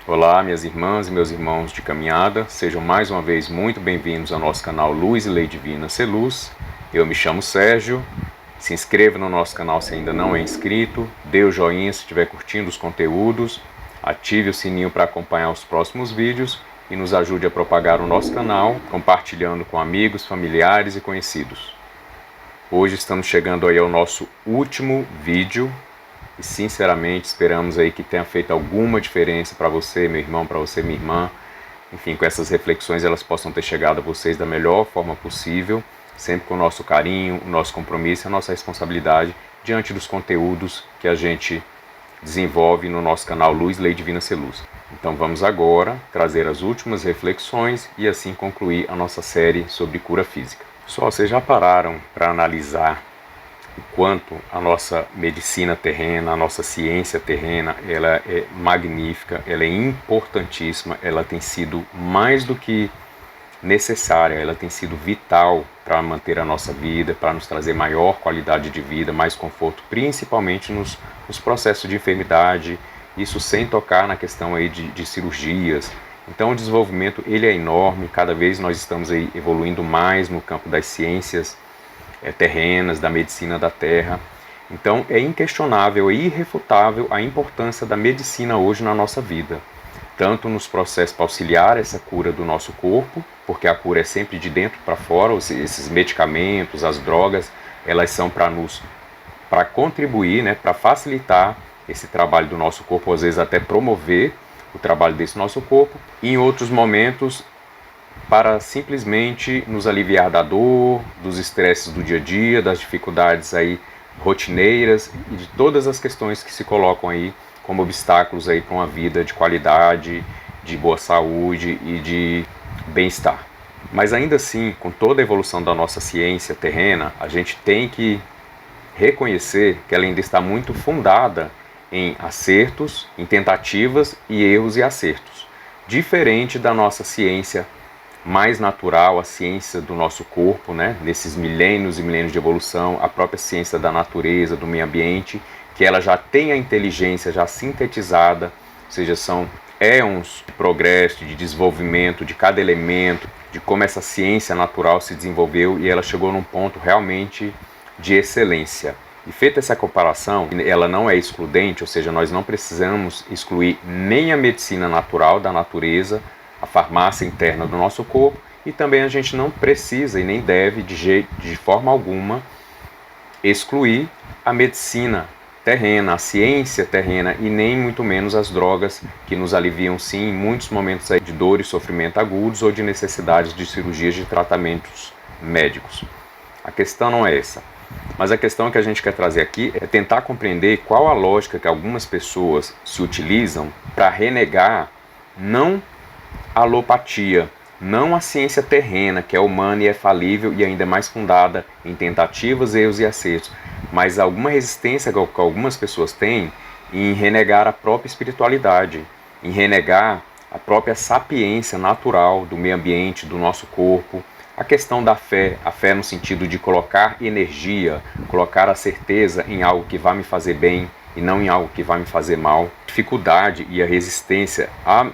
Olá, minhas irmãs e meus irmãos de caminhada, sejam mais uma vez muito bem-vindos ao nosso canal Luz e Lei Divina Ser Luz. Eu me chamo Sérgio, se inscreva no nosso canal se ainda não é inscrito, dê o joinha se estiver curtindo os conteúdos, ative o sininho para acompanhar os próximos vídeos e nos ajude a propagar o nosso canal, compartilhando com amigos, familiares e conhecidos. Hoje estamos chegando aí ao nosso último vídeo e sinceramente esperamos aí que tenha feito alguma diferença para você, meu irmão, para você, minha irmã. Enfim, com essas reflexões elas possam ter chegado a vocês da melhor forma possível, sempre com o nosso carinho, o nosso compromisso e a nossa responsabilidade diante dos conteúdos que a gente desenvolve no nosso canal Luz, Lei Divina Ser Luz. Então vamos agora trazer as últimas reflexões e assim concluir a nossa série sobre cura física. Só vocês já pararam para analisar o quanto a nossa medicina terrena, a nossa ciência terrena, ela é magnífica, ela é importantíssima, ela tem sido mais do que necessária, ela tem sido vital para manter a nossa vida, para nos trazer maior qualidade de vida, mais conforto, principalmente nos processos de enfermidade, isso sem tocar na questão aí de cirurgias. Então o desenvolvimento ele é enorme, cada vez nós estamos aí evoluindo mais no campo das ciências terrenas, da medicina da terra. Então é inquestionável e irrefutável a importância da medicina hoje na nossa vida, tanto nos processos para auxiliar essa cura do nosso corpo, porque a cura é sempre de dentro para fora, esses medicamentos, as drogas, elas são para contribuir, para facilitar esse trabalho do nosso corpo, às vezes até promover o trabalho desse nosso corpo, e em outros momentos para simplesmente nos aliviar da dor, dos estresses do dia a dia, das dificuldades aí rotineiras e de todas as questões que se colocam aí como obstáculos aí para uma vida de qualidade, de boa saúde e de bem-estar. Mas ainda assim, com toda a evolução da nossa ciência terrena, a gente tem que reconhecer que ela ainda está muito fundada em acertos, em tentativas e erros e acertos, diferente da nossa ciência mais natural, a ciência do nosso corpo, nesses milênios e milênios de evolução, a própria ciência da natureza, do meio ambiente, que ela já tem a inteligência já sintetizada, ou seja, são éons de progresso, de desenvolvimento de cada elemento, de como essa ciência natural se desenvolveu e ela chegou num ponto realmente de excelência. E feita essa comparação, ela não é excludente, ou seja, nós não precisamos excluir nem a medicina natural da natureza, a farmácia interna do nosso corpo, e também a gente não precisa e nem deve de forma alguma excluir a medicina terrena, a ciência terrena e nem muito menos as drogas que nos aliviam sim em muitos momentos aí de dor e sofrimento agudos ou de necessidades de cirurgias, de tratamentos médicos. A questão não é essa, mas a questão que a gente quer trazer aqui é tentar compreender qual a lógica que algumas pessoas se utilizam para renegar não a alopatia, não a ciência terrena, que é humana e é falível e ainda é mais fundada em tentativas, erros e acertos, mas alguma resistência que algumas pessoas têm em renegar a própria espiritualidade, em renegar a própria sapiência natural do meio ambiente, do nosso corpo, a questão da fé, a fé no sentido de colocar energia, colocar a certeza em algo que vai me fazer bem, e não em algo que vai me fazer mal. A dificuldade e a resistência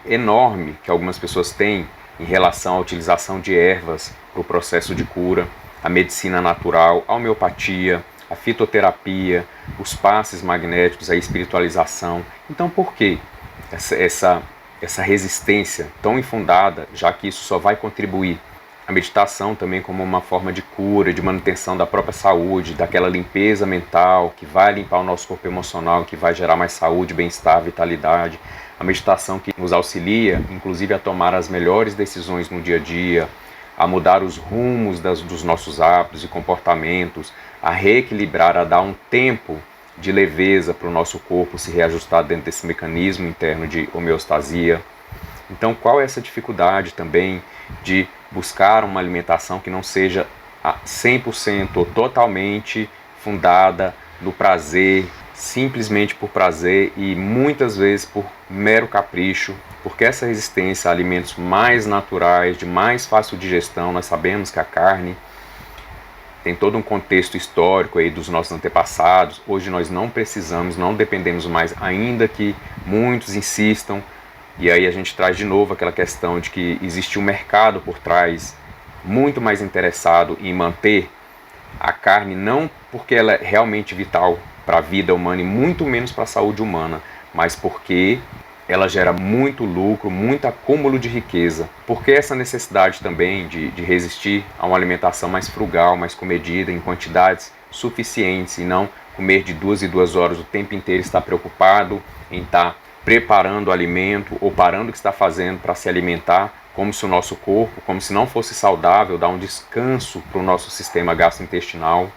enorme que algumas pessoas têm em relação à utilização de ervas para o processo de cura, a medicina natural, a homeopatia, a fitoterapia, os passes magnéticos, a espiritualização. Então por que essa resistência tão infundada, já que isso só vai contribuir? A meditação também como uma forma de cura, de manutenção da própria saúde, daquela limpeza mental que vai limpar o nosso corpo emocional, que vai gerar mais saúde, bem-estar, vitalidade. A meditação que nos auxilia, inclusive, a tomar as melhores decisões no dia a dia, a mudar os rumos dos nossos hábitos e comportamentos, a reequilibrar, a dar um tempo de leveza para o nosso corpo se reajustar dentro desse mecanismo interno de homeostasia. Então, qual é essa dificuldade também de buscar uma alimentação que não seja 100% ou totalmente fundada no prazer, simplesmente por prazer e muitas vezes por mero capricho, porque essa resistência a alimentos mais naturais, de mais fácil digestão, nós sabemos que a carne tem todo um contexto histórico aí dos nossos antepassados. Hoje nós não precisamos, não dependemos mais, ainda que muitos insistam E aí a gente traz de novo aquela questão de que existe um mercado por trás muito mais interessado em manter a carne, não porque ela é realmente vital para a vida humana e muito menos para a saúde humana, mas porque ela gera muito lucro, muito acúmulo de riqueza. Porque essa necessidade também de resistir a uma alimentação mais frugal, mais comedida, em quantidades suficientes, e não comer de 2 em 2 horas o tempo inteiro, estar preocupado em estar preparando o alimento ou parando o que está fazendo para se alimentar, como se o nosso corpo, como se não fosse saudável, dar um descanso para o nosso sistema gastrointestinal.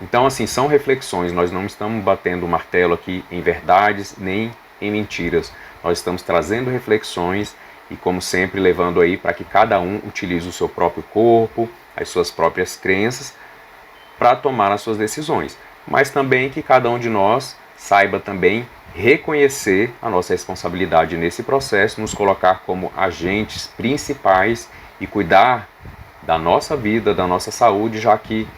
Então, assim, são reflexões, nós não estamos batendo o martelo aqui em verdades nem em mentiras. Nós estamos trazendo reflexões e, como sempre, levando aí para que cada um utilize o seu próprio corpo, as suas próprias crenças para tomar as suas decisões. Mas também que cada um de nós saiba também reconhecer a nossa responsabilidade nesse processo, nos colocar como agentes principais e cuidar da nossa vida, da nossa saúde, já que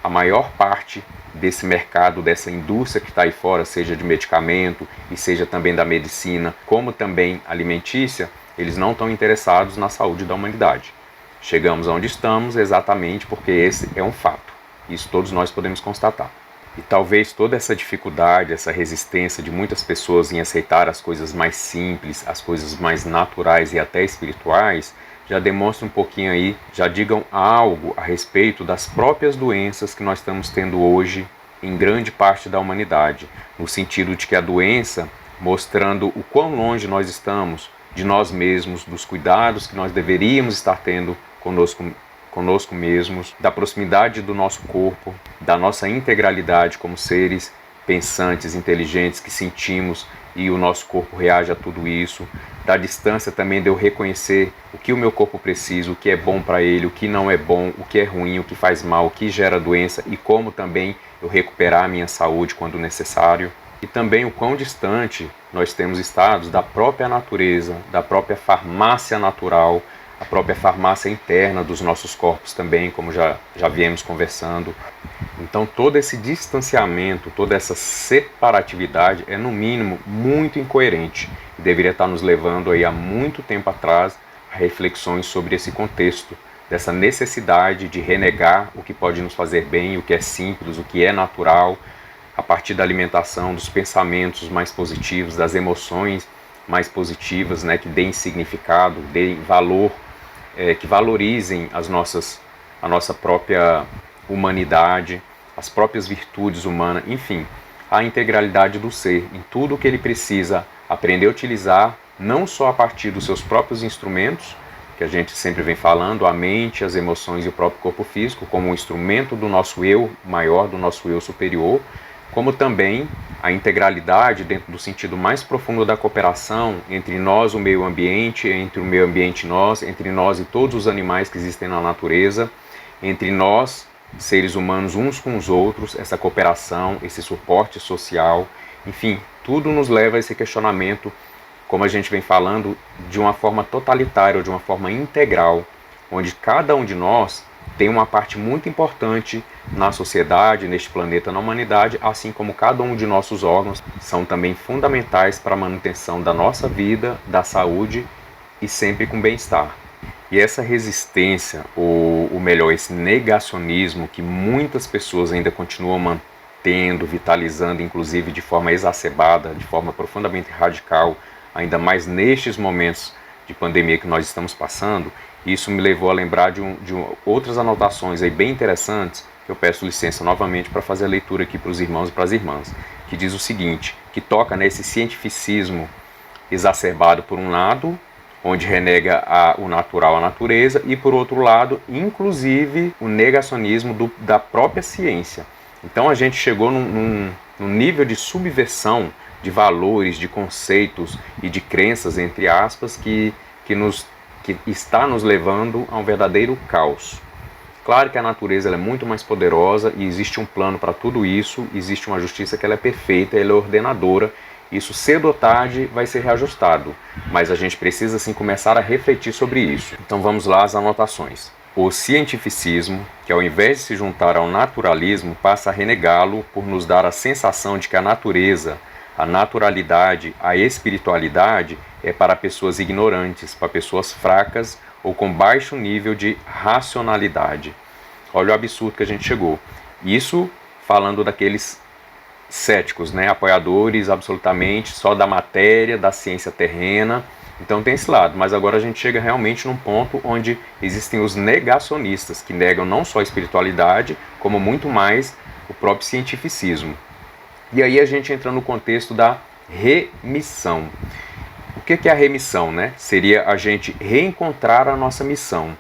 a maior parte desse mercado, dessa indústria que está aí fora, seja de medicamento e seja também da medicina, como também alimentícia, eles não estão interessados na saúde da humanidade. Chegamos onde estamos exatamente porque esse é um fato. Isso todos nós podemos constatar. E talvez toda essa dificuldade, essa resistência de muitas pessoas em aceitar as coisas mais simples, as coisas mais naturais e até espirituais, já demonstra um pouquinho aí, já digam algo a respeito das próprias doenças que nós estamos tendo hoje em grande parte da humanidade, no sentido de que a doença, mostrando o quão longe nós estamos de nós mesmos, dos cuidados que nós deveríamos estar tendo conosco mesmos, da proximidade do nosso corpo, da nossa integralidade como seres pensantes, inteligentes, que sentimos e o nosso corpo reage a tudo isso, da distância também de eu reconhecer o que o meu corpo precisa, o que é bom para ele, o que não é bom, o que é ruim, o que faz mal, o que gera doença e como também eu recuperar a minha saúde quando necessário. E também o quão distante nós temos estado da própria natureza, da própria farmácia natural, a própria farmácia interna dos nossos corpos também, como já viemos conversando. Então todo esse distanciamento, toda essa separatividade é no mínimo muito incoerente e deveria estar nos levando aí há muito tempo atrás a reflexões sobre esse contexto, dessa necessidade de renegar o que pode nos fazer bem, o que é simples, o que é natural, a partir da alimentação, dos pensamentos mais positivos, das emoções mais positivas, né, que deem significado, deem valor, que valorizem a nossa própria humanidade, as próprias virtudes humanas, enfim, a integralidade do ser, em tudo o que ele precisa aprender a utilizar, não só a partir dos seus próprios instrumentos, que a gente sempre vem falando, a mente, as emoções e o próprio corpo físico, como um instrumento do nosso eu maior, do nosso eu superior, como também a integralidade dentro do sentido mais profundo da cooperação entre nós, o meio ambiente, entre o meio ambiente e nós, entre nós e todos os animais que existem na natureza, entre nós, seres humanos, uns com os outros, essa cooperação, esse suporte social, enfim, tudo nos leva a esse questionamento, como a gente vem falando, de uma forma totalitária, de uma forma integral, onde cada um de nós tem uma parte muito importante na sociedade, neste planeta, na humanidade, assim como cada um de nossos órgãos são também fundamentais para a manutenção da nossa vida, da saúde e sempre com bem-estar. E essa resistência, ou melhor, esse negacionismo que muitas pessoas ainda continuam mantendo, vitalizando, inclusive de forma exacerbada, de forma profundamente radical, ainda mais nestes momentos de pandemia que nós estamos passando, isso me levou a lembrar de outras anotações aí bem interessantes, que eu peço licença novamente para fazer a leitura aqui para os irmãos e para as irmãs, que diz o seguinte, que toca nesse cientificismo exacerbado por um lado, onde renega o natural, a natureza, e por outro lado, inclusive, o negacionismo da própria ciência. Então a gente chegou num nível de subversão de valores, de conceitos e de crenças, entre aspas, que está nos levando a um verdadeiro caos. Claro que a natureza ela é muito mais poderosa e existe um plano para tudo isso, existe uma justiça que ela é perfeita, ela é ordenadora, isso cedo ou tarde vai ser reajustado, mas a gente precisa sim começar a refletir sobre isso. Então vamos lá às anotações. O cientificismo, que ao invés de se juntar ao naturalismo, passa a renegá-lo por nos dar a sensação de que a natureza, A naturalidade, a espiritualidade é para pessoas ignorantes, para pessoas fracas ou com baixo nível de racionalidade. Olha o absurdo que a gente chegou. Isso falando daqueles céticos, né? Apoiadores absolutamente só da matéria, da ciência terrena. Então tem esse lado, mas agora a gente chega realmente num ponto onde existem os negacionistas, que negam não só a espiritualidade, como muito mais o próprio cientificismo. E aí a gente entra no contexto da remissão. O que é a remissão, né? Seria a gente reencontrar a nossa missão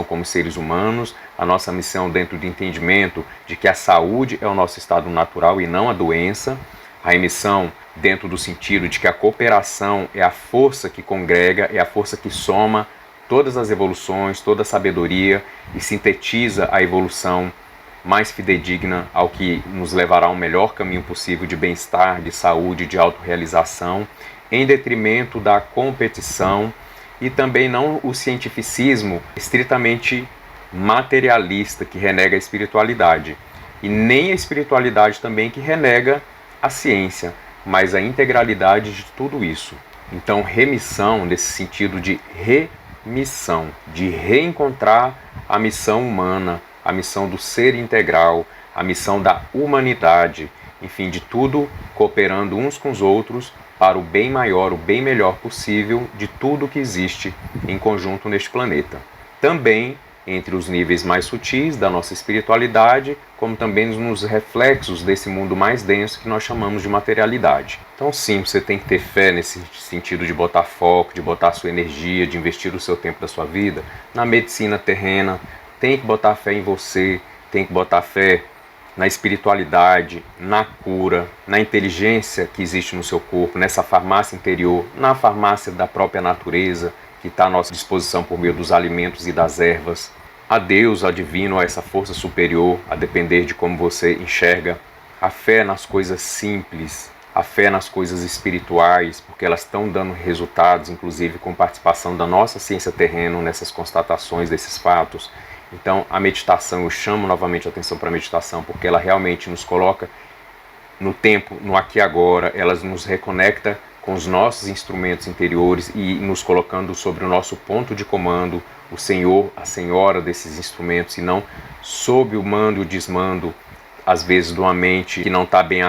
como seres humanos, a nossa missão dentro do entendimento de que a saúde é o nosso estado natural e não a doença, a remissão dentro do sentido de que a cooperação é a força que congrega, é a força que soma todas as evoluções, toda a sabedoria e sintetiza a evolução mais fidedigna ao que nos levará ao melhor caminho possível de bem-estar, de saúde, de autorrealização, em detrimento da competição e também não o cientificismo estritamente materialista que renega a espiritualidade, e nem a espiritualidade também que renega a ciência, mas a integralidade de tudo isso. Então, remissão nesse sentido de remissão, de reencontrar a missão humana, a missão do ser integral, a missão da humanidade, enfim, de tudo cooperando uns com os outros para o bem maior, o bem melhor possível de tudo que existe em conjunto neste planeta. Também entre os níveis mais sutis da nossa espiritualidade, como também nos reflexos desse mundo mais denso que nós chamamos de materialidade. Então sim, você tem que ter fé nesse sentido de botar foco, de botar sua energia, de investir o seu tempo da sua vida na medicina terrena, tem que botar fé em você, tem que botar fé na espiritualidade, na cura, na inteligência que existe no seu corpo, nessa farmácia interior, na farmácia da própria natureza, que está à nossa disposição por meio dos alimentos e das ervas, a Deus, a divino, a essa força superior, a depender de como você enxerga, a fé nas coisas simples, a fé nas coisas espirituais, porque elas estão dando resultados, inclusive com participação da nossa ciência terrena nessas constatações desses fatos. Então a meditação, eu chamo novamente a atenção para a meditação, porque ela realmente nos coloca no tempo, no aqui e agora, ela nos reconecta com os nossos instrumentos interiores e nos colocando sobre o nosso ponto de comando, o Senhor, a Senhora desses instrumentos, e não sob o mando e o desmando, às vezes, de uma mente que não está bem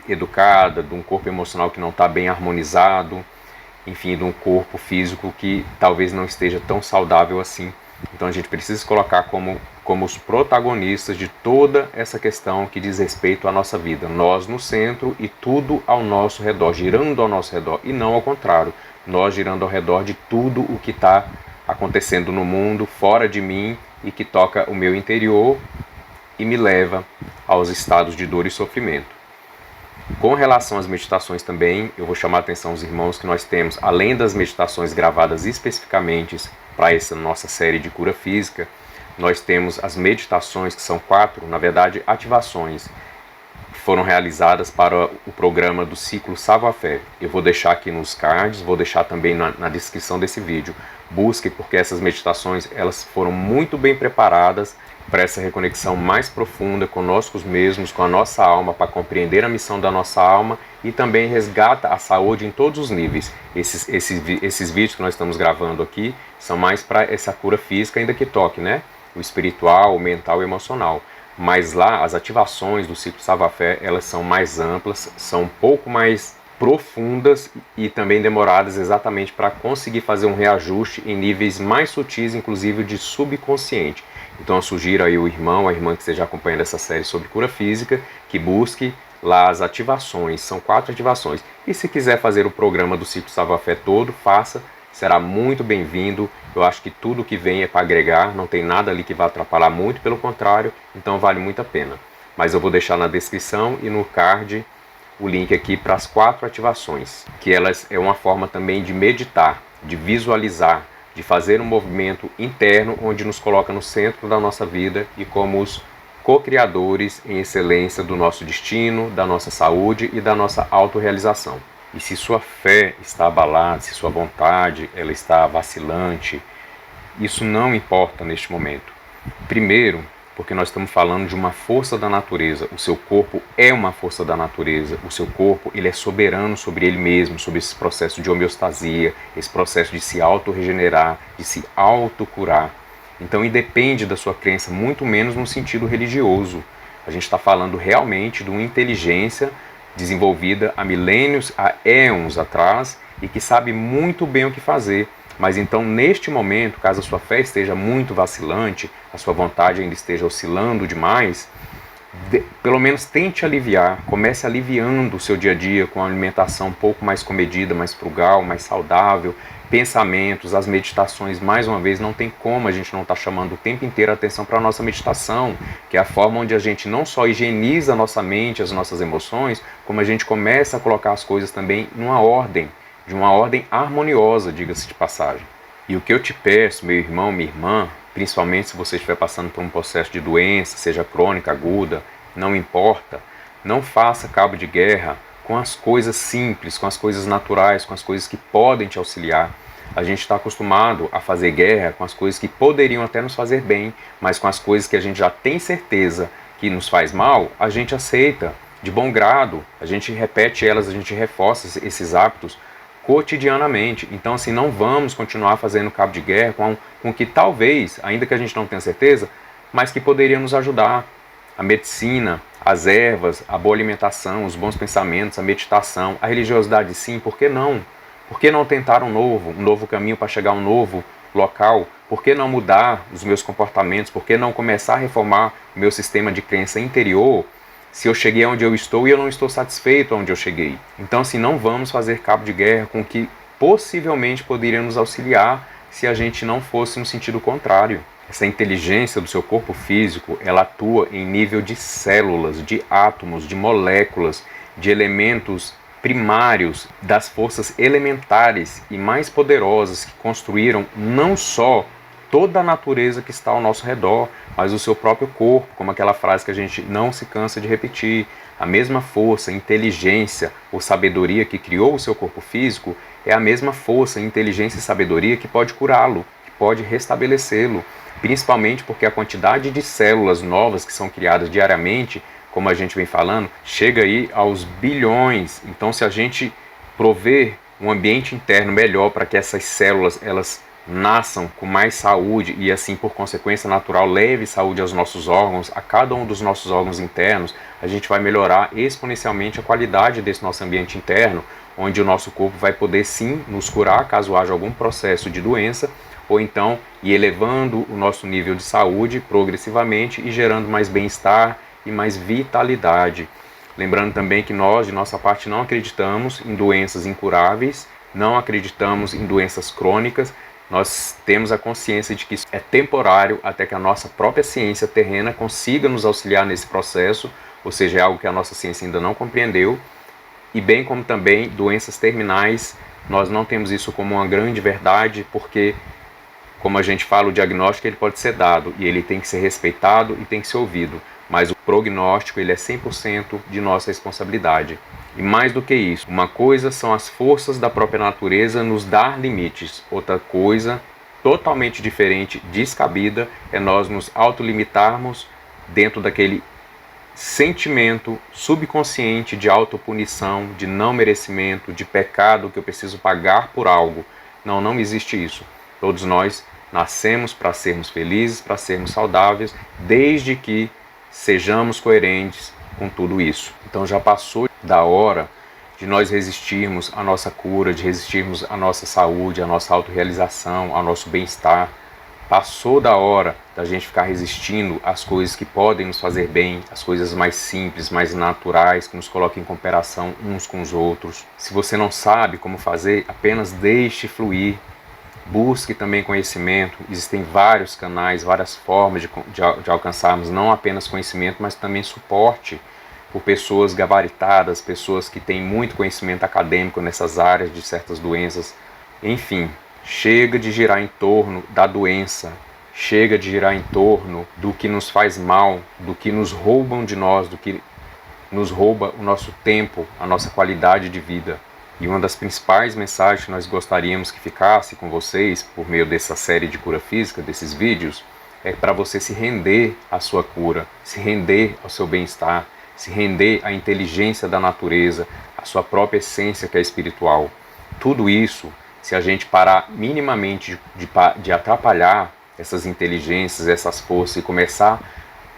educada, de um corpo emocional que não está bem harmonizado, enfim, de um corpo físico que talvez não esteja tão saudável assim. Então a gente precisa se colocar como os protagonistas de toda essa questão que diz respeito à nossa vida. Nós no centro e tudo ao nosso redor, girando ao nosso redor, e não ao contrário. Nós girando ao redor de tudo o que está acontecendo no mundo, fora de mim, e que toca o meu interior e me leva aos estados de dor e sofrimento. Com relação às meditações também, eu vou chamar a atenção aos irmãos que nós temos, além das meditações gravadas especificamente para essa nossa série de cura física, nós temos as meditações, que são 4, na verdade, ativações, que foram realizadas para o programa do ciclo Savoir-Faire. Eu vou deixar aqui nos cards, vou deixar também na descrição desse vídeo. Busque, porque essas meditações elas foram muito bem preparadas para essa reconexão mais profunda conosco mesmos, com a nossa alma, para compreender a missão da nossa alma, e também resgata a saúde em todos os níveis. Esses vídeos que nós estamos gravando aqui são mais para essa cura física, ainda que toque, né? O espiritual, o mental e o emocional. Mas lá, as ativações do ciclo Savoir-Faire, elas são mais amplas, são um pouco mais profundas e também demoradas exatamente para conseguir fazer um reajuste em níveis mais sutis, inclusive de subconsciente. Então eu sugiro aí o irmão, a irmã que esteja acompanhando essa série sobre cura física, que busque lá as ativações, são 4 ativações. E se quiser fazer o programa do ciclo Savoir-Faire todo, faça, será muito bem-vindo. Eu acho que tudo que vem é para agregar, não tem nada ali que vai atrapalhar muito, pelo contrário, então vale muito a pena. Mas eu vou deixar na descrição e no card o link aqui para as 4 ativações, que elas é uma forma também de meditar, de visualizar, de fazer um movimento interno onde nos coloca no centro da nossa vida e como os co-criadores em excelência do nosso destino, da nossa saúde e da nossa autorrealização. E se sua fé está abalada, se sua vontade ela está vacilante, isso não importa neste momento. Primeiro, porque nós estamos falando de uma força da natureza. O seu corpo é uma força da natureza. O seu corpo, ele é soberano sobre ele mesmo, sobre esse processo de homeostasia, esse processo de se auto-regenerar, de se auto-curar. Então, independe da sua crença, muito menos no sentido religioso. A gente está falando realmente de uma inteligência desenvolvida há milênios, há éons atrás, e que sabe muito bem o que fazer. Mas então, neste momento, caso a sua fé esteja muito vacilante, a sua vontade ainda esteja oscilando demais, pelo menos tente aliviar, comece aliviando o seu dia a dia com uma alimentação um pouco mais comedida, mais frugal, mais saudável, pensamentos, as meditações, mais uma vez, não tem como a gente não estar chamando o tempo inteiro a atenção para a nossa meditação, que é a forma onde a gente não só higieniza a nossa mente, as nossas emoções, como a gente começa a colocar as coisas também numa ordem, de uma ordem harmoniosa, diga-se de passagem. E o que eu te peço, meu irmão, minha irmã, principalmente se você estiver passando por um processo de doença, seja crônica, aguda, não importa, não faça cabo de guerra com as coisas simples, com as coisas naturais, com as coisas que podem te auxiliar. A gente está acostumado a fazer guerra com as coisas que poderiam até nos fazer bem, mas com as coisas que a gente já tem certeza que nos faz mal, a gente aceita de bom grado, a gente repete elas, a gente reforça esses hábitos cotidianamente. Então, assim, não vamos continuar fazendo cabo de guerra com que talvez, ainda que a gente não tenha certeza, mas que poderia nos ajudar. A medicina, as ervas, a boa alimentação, os bons pensamentos, a meditação, a religiosidade, sim, por que não? Por que não tentar um novo caminho para chegar a um novo local? Por que não mudar os meus comportamentos? Por que não começar a reformar o meu sistema de crença interior, se eu cheguei onde eu estou e eu não estou satisfeito onde eu cheguei? Então, assim, não vamos fazer cabo de guerra com o que possivelmente poderia nos auxiliar se a gente não fosse no sentido contrário. Essa inteligência do seu corpo físico, ela atua em nível de células, de átomos, de moléculas, de elementos primários, das forças elementares e mais poderosas que construíram não só toda a natureza que está ao nosso redor, mas o seu próprio corpo, como aquela frase que a gente não se cansa de repetir. A mesma força, inteligência ou sabedoria que criou o seu corpo físico é a mesma força, inteligência e sabedoria que pode curá-lo, que pode restabelecê-lo, principalmente porque a quantidade de células novas que são criadas diariamente, como a gente vem falando, chega aí aos bilhões. Então, se a gente prover um ambiente interno melhor para que essas células elas nasçam com mais saúde e assim por consequência natural leve saúde aos nossos órgãos, a cada um dos nossos órgãos internos, a gente vai melhorar exponencialmente a qualidade desse nosso ambiente interno, onde o nosso corpo vai poder sim nos curar caso haja algum processo de doença, ou então ir elevando o nosso nível de saúde progressivamente e gerando mais bem-estar e mais vitalidade. Lembrando também que nós, de nossa parte, não acreditamos em doenças incuráveis, não acreditamos em doenças crônicas. Nós temos a consciência de que isso é temporário até que a nossa própria ciência terrena consiga nos auxiliar nesse processo, ou seja, é algo que a nossa ciência ainda não compreendeu, e bem como também doenças terminais, nós não temos isso como uma grande verdade, porque, como a gente fala, o diagnóstico ele pode ser dado, e ele tem que ser respeitado e tem que ser ouvido, mas o prognóstico ele é 100% de nossa responsabilidade. E mais do que isso, uma coisa são as forças da própria natureza nos dar limites, outra coisa totalmente diferente, descabida, é nós nos autolimitarmos dentro daquele sentimento subconsciente de autopunição, de não merecimento, de pecado que eu preciso pagar por algo. Não, não existe isso. Todos nós nascemos para sermos felizes, para sermos saudáveis, desde que sejamos coerentes com tudo isso. Então já passou da hora de nós resistirmos à nossa cura, de resistirmos à nossa saúde, à nossa autorrealização, ao nosso bem-estar. Passou da hora da gente ficar resistindo às coisas que podem nos fazer bem, às coisas mais simples, mais naturais, que nos colocam em cooperação uns com os outros. Se você não sabe como fazer, apenas deixe fluir. Busque também conhecimento. Existem vários canais, várias formas de alcançarmos não apenas conhecimento, mas também suporte por pessoas gabaritadas, pessoas que têm muito conhecimento acadêmico nessas áreas de certas doenças. Enfim, chega de girar em torno da doença, chega de girar em torno do que nos faz mal, do que nos roubam de nós, do que nos rouba o nosso tempo, a nossa qualidade de vida. E uma das principais mensagens que nós gostaríamos que ficasse com vocês, por meio dessa série de cura física, desses vídeos, é para você se render à sua cura, se render ao seu bem-estar, se render à inteligência da natureza, à sua própria essência que é espiritual. Tudo isso, se a gente parar minimamente de atrapalhar essas inteligências, essas forças e começar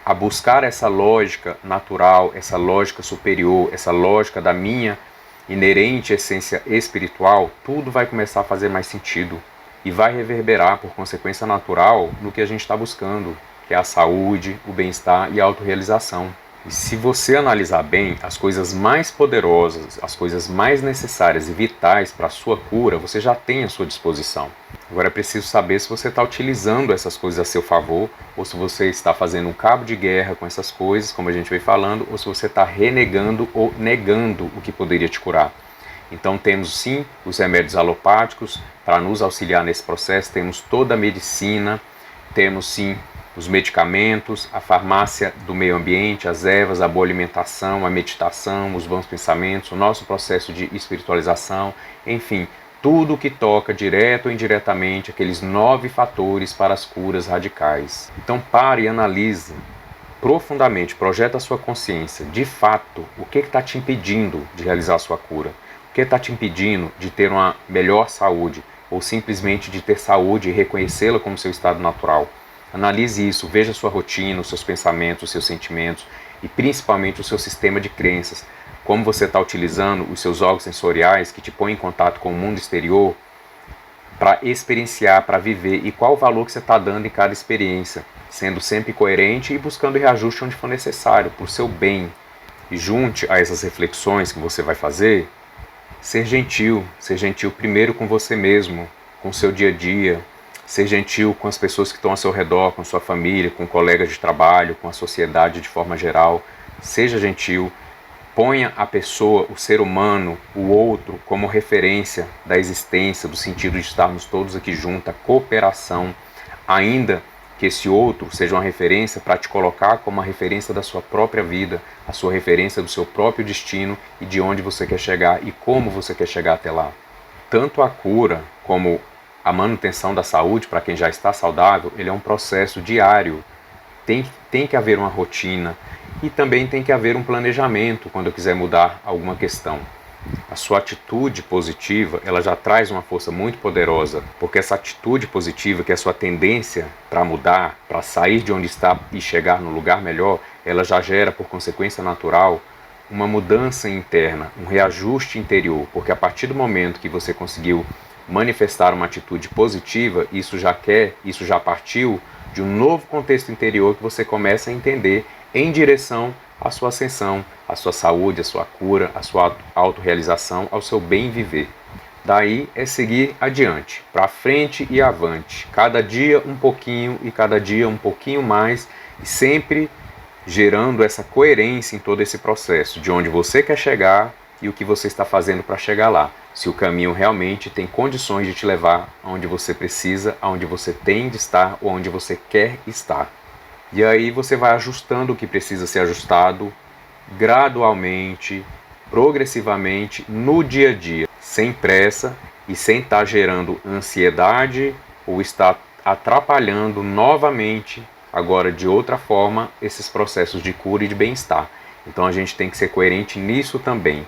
a buscar essa lógica natural, essa lógica superior, essa lógica da minha inerente essência espiritual, tudo vai começar a fazer mais sentido e vai reverberar por consequência natural no que a gente está buscando, que é a saúde, o bem-estar e a autorrealização. E se você analisar bem, as coisas mais poderosas, as coisas mais necessárias e vitais para a sua cura, você já tem à sua disposição. Agora é preciso saber se você está utilizando essas coisas a seu favor, ou se você está fazendo um cabo de guerra com essas coisas, como a gente vem falando, ou se você está renegando ou negando o que poderia te curar. Então temos sim os remédios alopáticos para nos auxiliar nesse processo, temos toda a medicina, temos sim os medicamentos, a farmácia do meio ambiente, as ervas, a boa alimentação, a meditação, os bons pensamentos, o nosso processo de espiritualização, enfim, tudo que toca direto ou indiretamente aqueles 9 fatores para as curas radicais. Então pare e analise profundamente, projeta a sua consciência, de fato, o que está te impedindo de realizar a sua cura? O que está te impedindo de ter uma melhor saúde, ou simplesmente de ter saúde e reconhecê-la como seu estado natural? Analise isso, veja a sua rotina, os seus pensamentos, os seus sentimentos e principalmente o seu sistema de crenças. Como você está utilizando os seus órgãos sensoriais que te põem em contato com o mundo exterior para experienciar, para viver, e qual o valor que você está dando em cada experiência, sendo sempre coerente e buscando reajuste onde for necessário, por seu bem. E junte a essas reflexões que você vai fazer, ser gentil primeiro com você mesmo, com o seu dia a dia, ser gentil com as pessoas que estão ao seu redor, com sua família, com colegas de trabalho, com a sociedade de forma geral. Seja gentil, ponha a pessoa, o ser humano, o outro, como referência da existência, do sentido de estarmos todos aqui juntos, a cooperação, ainda que esse outro seja uma referência para te colocar como a referência da sua própria vida, a sua referência do seu próprio destino e de onde você quer chegar e como você quer chegar até lá. Tanto a cura como a manutenção da saúde, para quem já está saudável, ele é um processo diário. Tem que haver uma rotina e também tem que haver um planejamento quando eu quiser mudar alguma questão. A sua atitude positiva, ela já traz uma força muito poderosa, porque essa atitude positiva, que é a sua tendência para mudar, para sair de onde está e chegar no lugar melhor, ela já gera, por consequência natural, uma mudança interna, um reajuste interior, porque a partir do momento que você conseguiu manifestar uma atitude positiva, isso já partiu de um novo contexto interior que você começa a entender em direção à sua ascensão, à sua saúde, à sua cura, à sua autorrealização, ao seu bem viver. Daí é seguir adiante, para frente e avante, cada dia um pouquinho e cada dia um pouquinho mais, e sempre gerando essa coerência em todo esse processo, de onde você quer chegar e o que você está fazendo para chegar lá. Se o caminho realmente tem condições de te levar aonde você precisa, aonde você tem de estar ou aonde você quer estar. E aí você vai ajustando o que precisa ser ajustado gradualmente, progressivamente, no dia a dia, sem pressa e sem estar gerando ansiedade ou estar atrapalhando novamente, agora de outra forma, esses processos de cura e de bem-estar. Então a gente tem que ser coerente nisso também.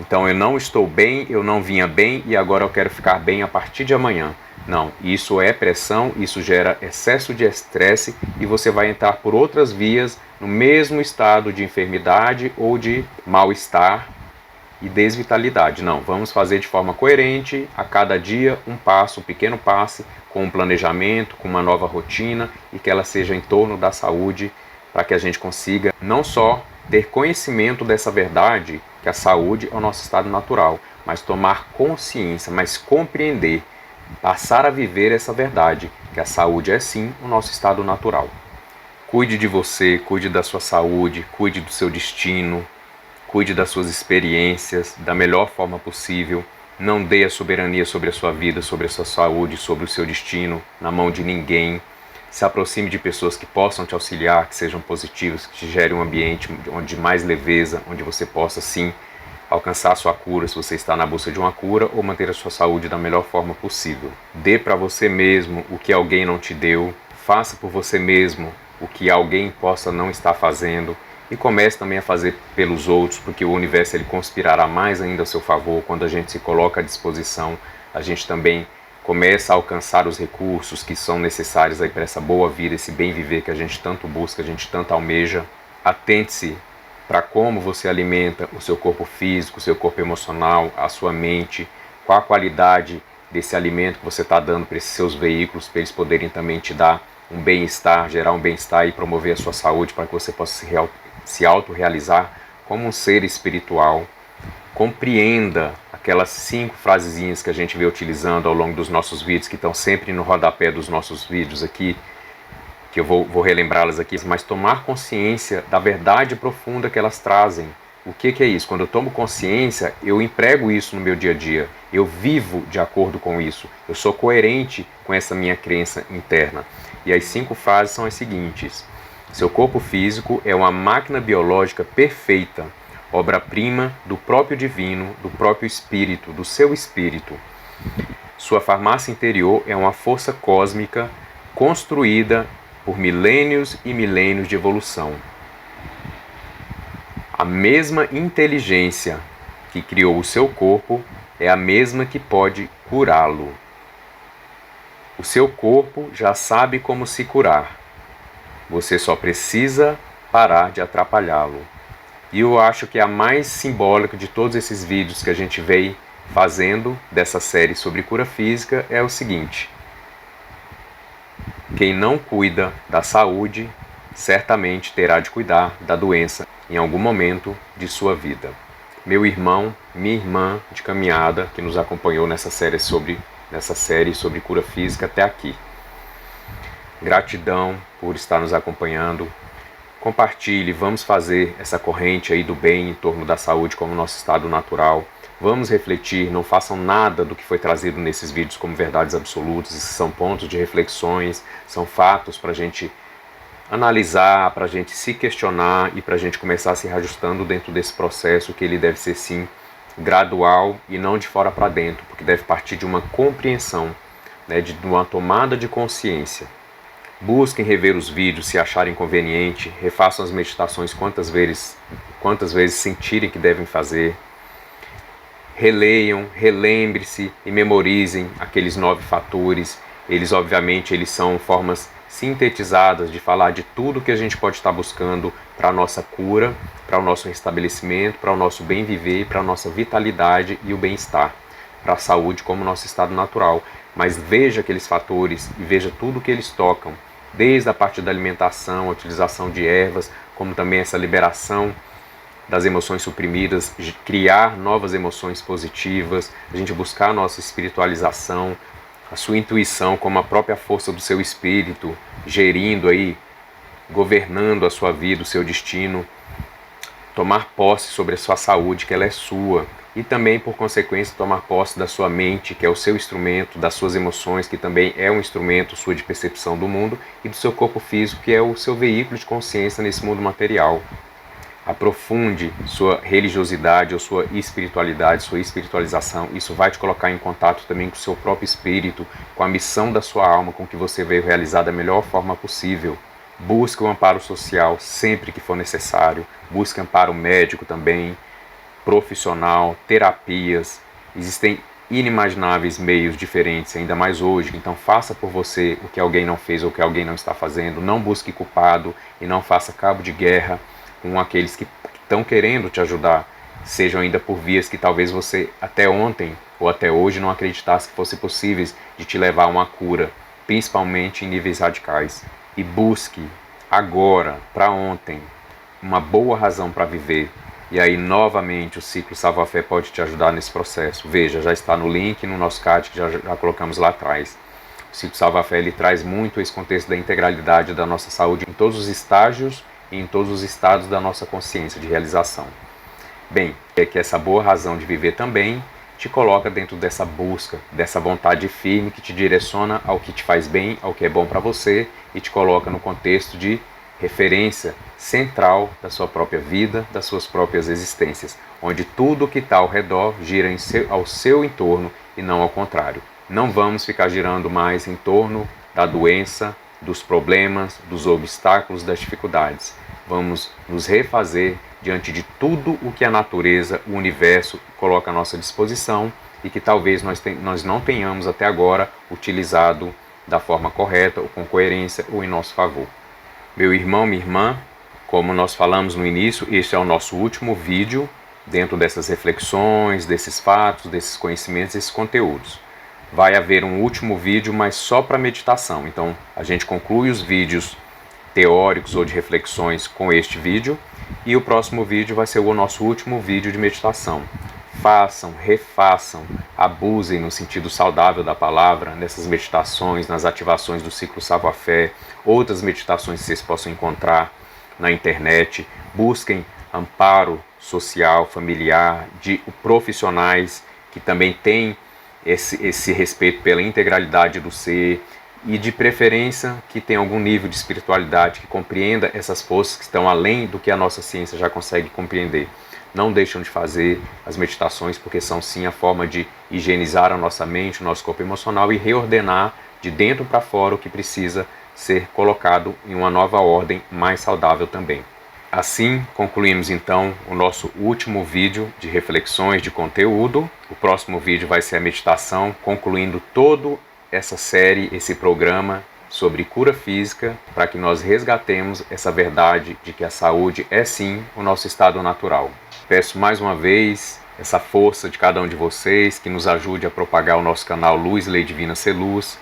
Então eu não estou bem, eu não vinha bem e agora eu quero ficar bem a partir de amanhã. Não, isso é pressão, isso gera excesso de estresse e você vai entrar por outras vias no mesmo estado de enfermidade ou de mal-estar e desvitalidade. Não, vamos fazer de forma coerente, a cada dia um passo, um pequeno passo, com um planejamento, com uma nova rotina e que ela seja em torno da saúde, para que a gente consiga não só ter conhecimento dessa verdade, que a saúde é o nosso estado natural, mas tomar consciência, mas compreender, passar a viver essa verdade, que a saúde é sim o nosso estado natural. Cuide de você, cuide da sua saúde, cuide do seu destino, cuide das suas experiências da melhor forma possível. Não dê a soberania sobre a sua vida, sobre a sua saúde, sobre o seu destino na mão de ninguém. Se aproxime de pessoas que possam te auxiliar, que sejam positivas, que te gerem um ambiente de mais leveza, onde você possa sim alcançar a sua cura, se você está na busca de uma cura, ou manter a sua saúde da melhor forma possível. Dê para você mesmo o que alguém não te deu, faça por você mesmo o que alguém possa não estar fazendo e comece também a fazer pelos outros, porque o universo ele conspirará mais ainda a seu favor quando a gente se coloca à disposição. A gente também começa a alcançar os recursos que são necessários aí para essa boa vida, esse bem viver que a gente tanto busca, a gente tanto almeja. Atente-se para como você alimenta o seu corpo físico, o seu corpo emocional, a sua mente, qual a qualidade desse alimento que você está dando para esses seus veículos, para eles poderem também te dar um bem-estar, gerar um bem-estar e promover a sua saúde para que você possa se autorrealizar como um ser espiritual. Compreenda aquelas 5 frasezinhas que a gente vê utilizando ao longo dos nossos vídeos, que estão sempre no rodapé dos nossos vídeos aqui, que eu vou relembrá-las aqui, mas tomar consciência da verdade profunda que elas trazem. O que é isso? Quando eu tomo consciência, eu emprego isso no meu dia a dia, eu vivo de acordo com isso, eu sou coerente com essa minha crença interna. E as 5 frases são as seguintes: seu corpo físico é uma máquina biológica perfeita, obra-prima do próprio divino, do próprio espírito, do seu espírito. Sua farmácia interior é uma força cósmica construída por milênios e milênios de evolução. A mesma inteligência que criou o seu corpo é a mesma que pode curá-lo. O seu corpo já sabe como se curar. Você só precisa parar de atrapalhá-lo. E eu acho que a mais simbólica de todos esses vídeos que a gente vem fazendo dessa série sobre cura física é o seguinte: quem não cuida da saúde, certamente terá de cuidar da doença em algum momento de sua vida. Meu irmão, minha irmã de caminhada que nos acompanhou nessa série sobre cura física até aqui. Gratidão por estar nos acompanhando. Compartilhe, vamos fazer essa corrente aí do bem em torno da saúde como nosso estado natural. Vamos refletir, não façam nada do que foi trazido nesses vídeos como verdades absolutas. Esses são pontos de reflexões, são fatos para a gente analisar, para a gente se questionar e para a gente começar a se reajustando dentro desse processo, que ele deve ser sim gradual e não de fora para dentro, porque deve partir de uma compreensão, né, de uma tomada de consciência. Busquem rever os vídeos se acharem conveniente, refaçam as meditações quantas vezes sentirem que devem fazer. Releiam, relembre-se e memorizem aqueles 9 fatores. Eles, obviamente, eles são formas sintetizadas de falar de tudo que a gente pode estar buscando para a nossa cura, para o nosso restabelecimento, para o nosso bem viver, para a nossa vitalidade e o bem-estar, para a saúde como nosso estado natural. Mas veja aqueles fatores e veja tudo que eles tocam, desde a parte da alimentação, a utilização de ervas, como também essa liberação das emoções suprimidas, de criar novas emoções positivas, a gente buscar a nossa espiritualização, a sua intuição como a própria força do seu espírito, gerindo aí, governando a sua vida, o seu destino, tomar posse sobre a sua saúde, que ela é sua, e também, por consequência, tomar posse da sua mente, que é o seu instrumento, das suas emoções, que também é um instrumento sua de percepção do mundo, e do seu corpo físico, que é o seu veículo de consciência nesse mundo material. Aprofunde sua religiosidade ou sua espiritualidade, sua espiritualização. Isso vai te colocar em contato também com o seu próprio espírito, com a missão da sua alma, com o que você veio realizar da melhor forma possível. Busque o amparo social sempre que for necessário. Busque amparo médico também, profissional, terapias. Existem inimagináveis meios diferentes, ainda mais hoje. Então faça por você o que alguém não fez ou o que alguém não está fazendo. Não busque culpado e não faça cabo de guerra com aqueles que estão querendo te ajudar, sejam ainda por vias que talvez você até ontem ou até hoje não acreditasse que fossem possíveis de te levar a uma cura, principalmente em níveis radicais. E busque agora, para ontem, uma boa razão para viver. E aí, novamente, o ciclo Salva a Fé pode te ajudar nesse processo. Veja, já está no link no nosso card que já colocamos lá atrás. O ciclo Salva a Fé ele traz muito esse contexto da integralidade da nossa saúde em todos os estágios e em todos os estados da nossa consciência de realização. Bem, é que essa boa razão de viver também te coloca dentro dessa busca, dessa vontade firme que te direciona ao que te faz bem, ao que é bom para você e te coloca no contexto de referência central da sua própria vida, das suas próprias existências, onde tudo o que está ao redor gira ao seu entorno e não ao contrário. Não vamos ficar girando mais em torno da doença, dos problemas, dos obstáculos, das dificuldades. Vamos nos refazer diante de tudo o que a natureza, o universo coloca à nossa disposição e que talvez nós não tenhamos até agora utilizado da forma correta ou com coerência ou em nosso favor. Meu irmão, minha irmã, como nós falamos no início, este é o nosso último vídeo dentro dessas reflexões, desses fatos, desses conhecimentos, desses conteúdos. Vai haver um último vídeo, mas só para meditação. Então, a gente conclui os vídeos teóricos ou de reflexões com este vídeo e o próximo vídeo vai ser o nosso último vídeo de meditação. Façam, refaçam, abusem no sentido saudável da palavra, nessas meditações, nas ativações do ciclo Savoir-Faire, outras meditações que vocês possam encontrar na internet. Busquem amparo social, familiar, de profissionais que também têm esse respeito pela integralidade do ser e de preferência que tenha algum nível de espiritualidade, que compreenda essas forças que estão além do que a nossa ciência já consegue compreender. Não deixam de fazer as meditações porque são sim a forma de higienizar a nossa mente, o nosso corpo emocional e reordenar de dentro para fora o que precisa ser colocado em uma nova ordem mais saudável também. Assim, concluímos então o nosso último vídeo de reflexões de conteúdo. O próximo vídeo vai ser a meditação, concluindo toda essa série, esse programa sobre cura física, para que nós resgatemos essa verdade de que a saúde é sim o nosso estado natural. Peço mais uma vez essa força de cada um de vocês que nos ajude a propagar o nosso canal Luz Lei Divina Ser Luz.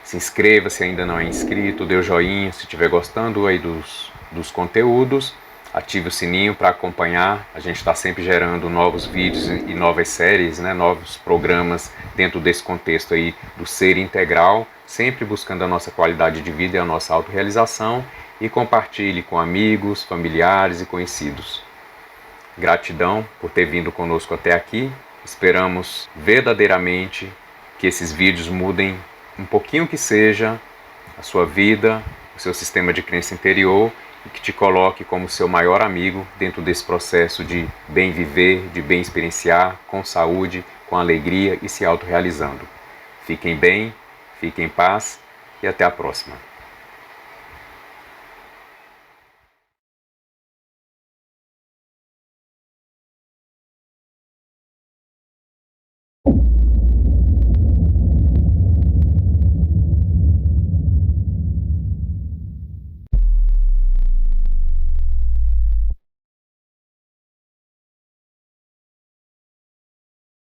Se inscreva se ainda não é inscrito, dê o joinha se estiver gostando aí dos conteúdos. Ative o sininho para acompanhar, a gente está sempre gerando novos vídeos e novas séries, novos programas dentro desse contexto aí do ser integral, sempre buscando a nossa qualidade de vida e a nossa autorrealização, e compartilhe com amigos, familiares e conhecidos. Gratidão por ter vindo conosco até aqui, esperamos verdadeiramente que esses vídeos mudem um pouquinho que seja a sua vida, o seu sistema de crença interior, e que te coloque como seu maior amigo dentro desse processo de bem viver, de bem experienciar, com saúde, com alegria e se autorrealizando. Fiquem bem, fiquem em paz e até a próxima.